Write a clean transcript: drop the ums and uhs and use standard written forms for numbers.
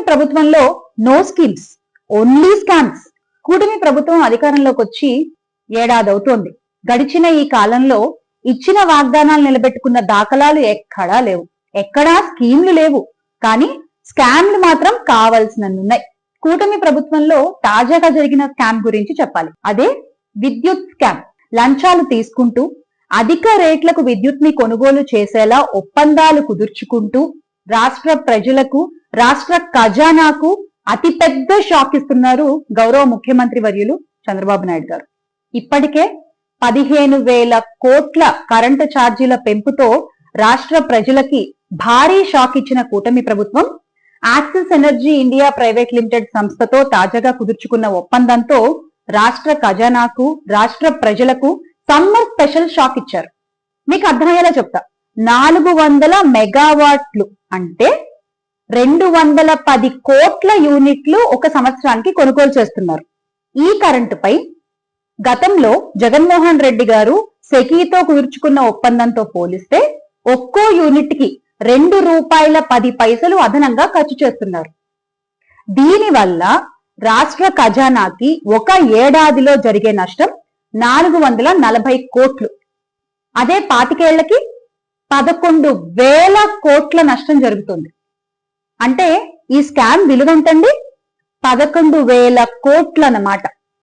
ప్రభుత్వంలో no schemes, only scams. కూటమి ప్రభుత్వం అధికారంలోకి వచ్చి ఏడాది అవుతోంది. గడిచిన ఈ కాలంలో ఇచ్చిన వాగ్దానాలు నిలబెట్టుకున్న దాఖలాలు ఎక్కడా లేవు. ఎక్కడా స్కీమ్లు లేవు, కానీ స్కామ్లు మాత్రం కావాల్సినన్నున్నాయి. కూటమి ప్రభుత్వంలో తాజాగా జరిగిన స్కామ్ గురించి చెప్పాలి. అదే విద్యుత్ స్కామ్. లంచాలు తీసుకుంటూ అధిక రేట్లకు విద్యుత్ ని కొనుగోలు చేసేలా ఒప్పందాలు కుదుర్చుకుంటూ రాష్ట్ర ప్రజలకు, రాష్ట్ర ఖజానాకు అతిపెద్ద షాక్ ఇస్తున్నారు గౌరవ ముఖ్యమంత్రి వర్యులు చంద్రబాబు నాయుడు గారు. ఇప్పటికే 15,000 కోట్ల కరెంటు ఛార్జీల పెంపుతో రాష్ట్ర ప్రజలకి భారీ షాక్ ఇచ్చిన కూటమి ప్రభుత్వం axis energy India private limited సంస్థతో తాజాగా కుదుర్చుకున్న ఒప్పందంతో రాష్ట్ర ఖజానాకు, రాష్ట్ర ప్రజలకు సమ్మర్ స్పెషల్ షాక్ ఇచ్చారు. మీకు అర్థమయ్యేలా చెప్తా. 400 మెగావాట్లు అంటే 210 కోట్ల యూనిట్లు ఒక సంవత్సరానికి కొనుగోలు చేస్తున్నారు. ఈ కరెంటుపై గతంలో జగన్మోహన్ రెడ్డి గారు సెకీతో కుదుర్చుకున్న ఒప్పందంతో పోలిస్తే ఒక్కో యూనిట్ కి ₹2.10 అదనంగా ఖర్చు చేస్తున్నారు. దీనివల్ల రాష్ట్ర ఖజానాకి ఒక ఏడాదిలో జరిగే నష్టం 440 కోట్లు. అదే 25 ఏళ్లకి 11,000 కోట్ల నష్టం జరుగుతుంది. అంటే ఈ స్కామ్ విలువ ఎంతండి? 11,000 కోట్లు అన్నమాట.